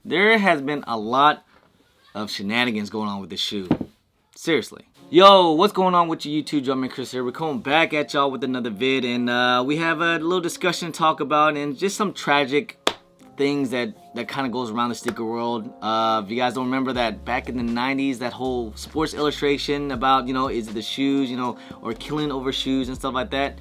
There has been a lot of shenanigans going on with this shoe. Seriously. Yo, what's going on with you YouTube? Jumpman Chris here. We're coming back at y'all with another vid, and we have a little discussion to talk about and just some tragic things that kind of goes around the sneaker world. If you guys don't remember that back in the 90s, that whole Sports Illustration about, is it the shoes, or killing over shoes and stuff like that.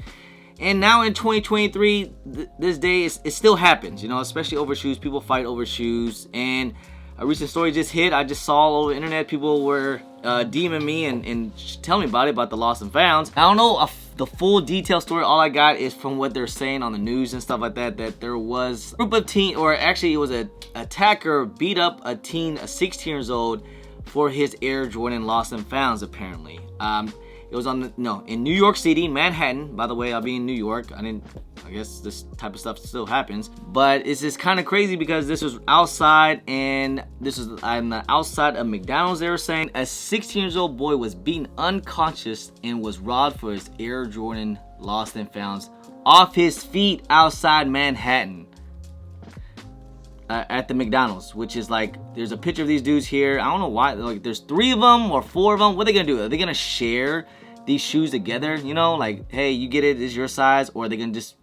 And now in 2023, this day, it still happens, especially over shoes. People fight over shoes. And a recent story just hit. I just saw all over the internet, people were DMing me and telling me about the lost and founds. I don't know the full detailed story. All I got is from what they're saying on the news and stuff like that, that there was a group of teen, or actually it was an attacker beat up a teen, a 16 years old, for his Air Jordan lost and founds, apparently. It was in New York City, Manhattan. By the way, I'll be in New York. I guess this type of stuff still happens. But it's just kind of crazy because this was outside, and this was on the outside of McDonald's. They were saying a 16-year-old boy was beaten unconscious and was robbed for his Air Jordan lost and founds off his feet outside Manhattan. At the McDonald's, which is like, there's a picture of these dudes here. I don't know why, like there's 3 of them or 4 of them. What are they gonna do? Are they gonna share these shoes together? Like, hey, you get it, it's your size, or are they gonna just,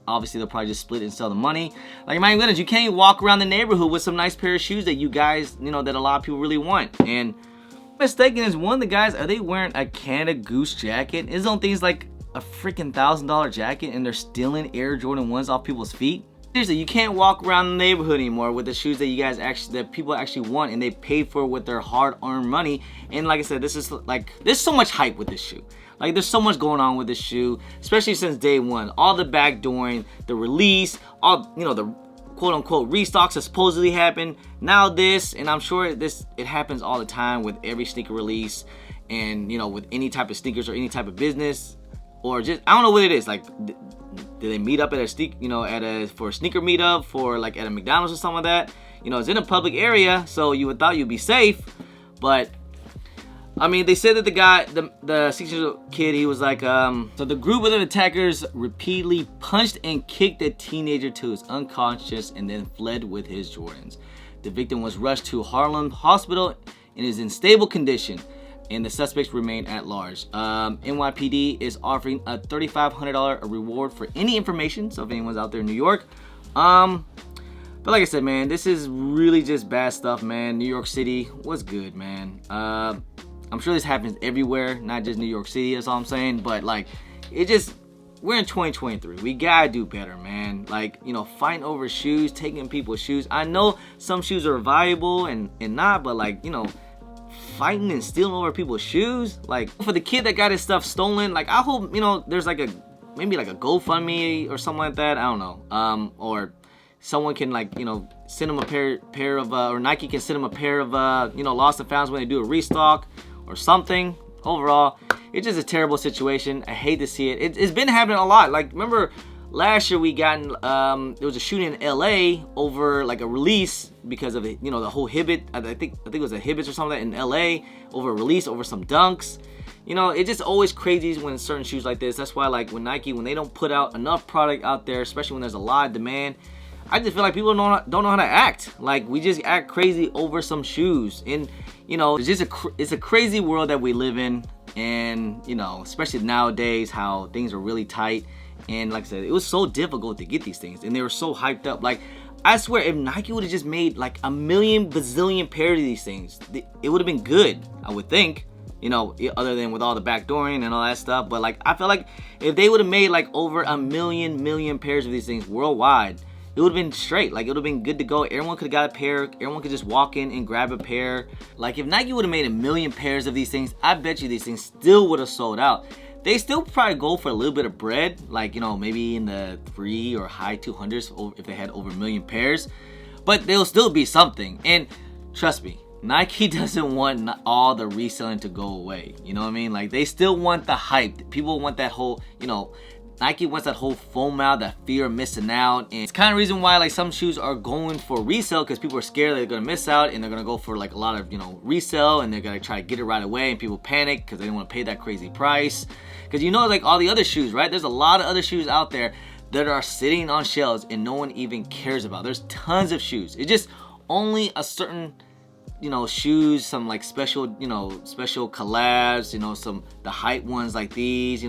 obviously they'll probably just split it and sell the money. Like, my goodness, you can't even walk around the neighborhood with some nice pair of shoes that you guys, that a lot of people really want. And mistaken is one of the guys, are they wearing a Canada Goose jacket? Isn't things like a freaking $1,000 jacket, and they're stealing Air Jordan 1s off people's feet? Seriously, you can't walk around the neighborhood anymore with the shoes that people actually want, and they paid for with their hard-earned money. And like I said, this is like, there's so much hype with this shoe. Like, there's so much going on with this shoe, especially since day one. All the backdooring, the release, all the quote-unquote restocks that supposedly happened. Now this, and I'm sure it happens all the time with every sneaker release, and with any type of sneakers or any type of business, or just, I don't know what it is. Like, do they meet up at a for a sneaker meetup, for like at a McDonald's or something like that? It's in a public area, so you would thought you'd be safe. But I mean, they said that the guy, the 16-year-old kid, he was like, so the group of attackers repeatedly punched and kicked the teenager to his unconscious and then fled with his Jordans. The victim was rushed to Harlem Hospital and is in stable condition, and the suspects remain at large. NYPD is offering a $3,500 reward for any information, so if anyone's out there in New York. But like I said, man, this is really just bad stuff, man. New York City, what's good, man? I'm sure this happens everywhere, not just New York City, that's all I'm saying. But like, we're in 2023. We gotta do better, man. Like, fighting over shoes, taking people's shoes. I know some shoes are valuable and not, but like, fighting and stealing over people's shoes. Like, for the kid that got his stuff stolen, like, I hope there's like maybe like a GoFundMe or something like that. I don't know. Or someone can send him a pair of or Nike can send him a pair of lost and founds when they do a restock or something. Overall, it's just a terrible situation. I hate to see it. It's been happening a lot. Like, remember last year there was a shooting in LA over like a release because of the whole Hibbett. I think it was a Hibbett or something in LA over a release over some dunks. It's just always crazy when certain shoes like this. That's why, like, when Nike, when they don't put out enough product out there, especially when there's a lot of demand, I just feel like people don't know how to act. Like, we just act crazy over some shoes. And it's a crazy world that we live in. And especially nowadays, how things are really tight. And like I said, it was so difficult to get these things, and they were so hyped up. Like, I swear, if Nike would have just made like a million bazillion pairs of these things, it would have been good, I would think. Other than with all the backdooring and all that stuff. But like, I feel like if they would have made like over a million pairs of these things worldwide, it would have been straight. Like, it would have been good to go. Everyone could have got a pair. Everyone could just walk in and grab a pair. Like, if Nike would have made a million pairs of these things, I bet you these things still would have sold out. They still probably go for a little bit of bread, like, maybe in the 3 or high 200s if they had over a million pairs. But they'll still be something. And trust me, Nike doesn't want all the reselling to go away. You know what I mean? Like, they still want the hype. People want that whole, Nike wants that whole FOMO out, that fear of missing out. And it's kind of reason why like some shoes are going for resale, because people are scared that they're going to miss out, and they're going to go for like a lot of, resale, and they're going to try to get it right away, and people panic because they don't want to pay that crazy price. Because like all the other shoes, right? There's a lot of other shoes out there that are sitting on shelves and no one even cares about. There's tons of shoes. It just only a certain, shoes, some like special, special collabs, the hype ones like these,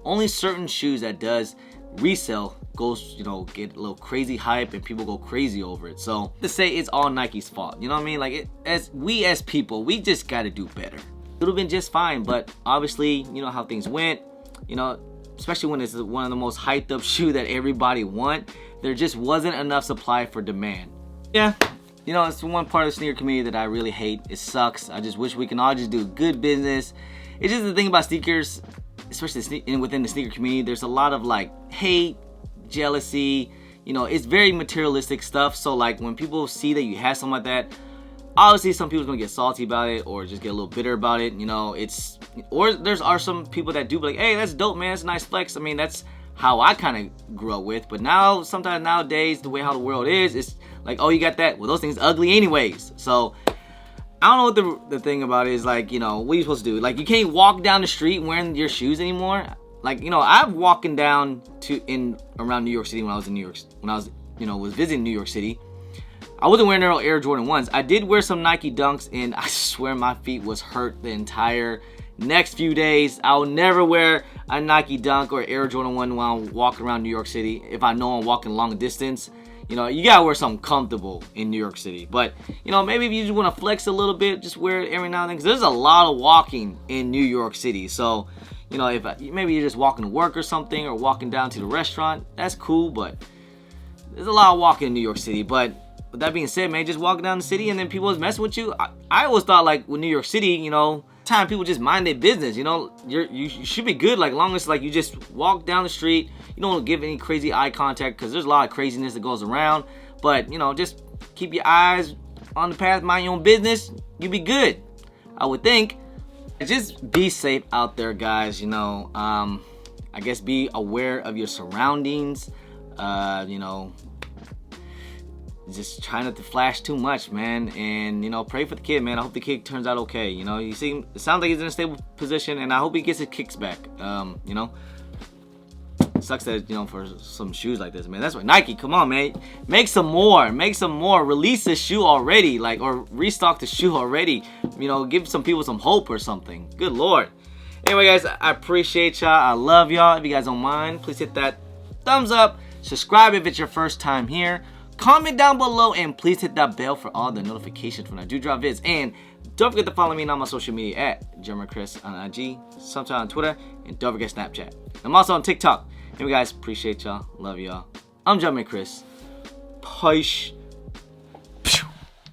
only certain shoes that does resell goes, get a little crazy hype and people go crazy over it. So to say it's all Nike's fault, you know what I mean? Like, as people, we just got to do better. It would have been just fine, but obviously, you know how things went, especially when it's one of the most hyped up shoe that everybody want. There just wasn't enough supply for demand. Yeah, it's one part of the sneaker community that I really hate. It sucks. I just wish we can all just do good business. It's just the thing about sneakers, especially within the sneaker community, there's a lot of like hate, jealousy, it's very materialistic stuff. So like when people see that you have something like that, obviously some people's gonna get salty about it or just get a little bitter about it. There's some people that do be like, hey, that's dope, man, it's a nice flex. I mean, that's how I kind of grew up with. But now, sometimes nowadays, the way how the world is, it's like, oh, you got that? Well, those things ugly anyways. So I don't know what the thing about it is. Like, what are you supposed to do? Like, you can't walk down the street wearing your shoes anymore. Like, I'm walking down around New York City when I was in New York, was visiting New York City. I wasn't wearing Air Jordan 1s. I did wear some Nike Dunks, and I swear my feet was hurt the entire next few days. I'll never wear a Nike Dunk or Air Jordan 1 while I'm walking around New York City. If I know I'm walking long distance, you gotta wear something comfortable in New York City. But, maybe if you just want to flex a little bit, just wear it every now and then. Because there's a lot of walking in New York City. So, if maybe you're just walking to work or something, or walking down to the restaurant, that's cool. But there's a lot of walking in New York City. But with that being said, man, just walking down the city and then people was messing with you. I always thought, like, with New York City, time people just mind their business. You should be good, like, long as like you just walk down the street. You don't give any crazy eye contact, because there's a lot of craziness that goes around. But just keep your eyes on the path, mind your own business. You be good, I would think. Just be safe out there, guys. I guess be aware of your surroundings. Just try not to flash too much, man, and pray for the kid, man. I hope the kid turns out okay. It sounds like he's in a stable position, and I hope he gets his kicks back. It sucks that for some shoes like this, man. That's why Nike, come on, man, make some more, release the shoe already, like, or restock the shoe already. Give some people some hope or something. Good Lord. Anyway, guys, I appreciate y'all. I love y'all. If you guys don't mind, please hit that thumbs up. Subscribe if it's your first time here. Comment down below, and please hit that bell for all the notifications when I do drop vids. And don't forget to follow me on my social media at Jeremy Chris on IG, sometime on Twitter, and don't forget Snapchat. I'm also on TikTok. Anyway, guys, appreciate y'all. Love y'all. I'm Jeremy Chris. Peace.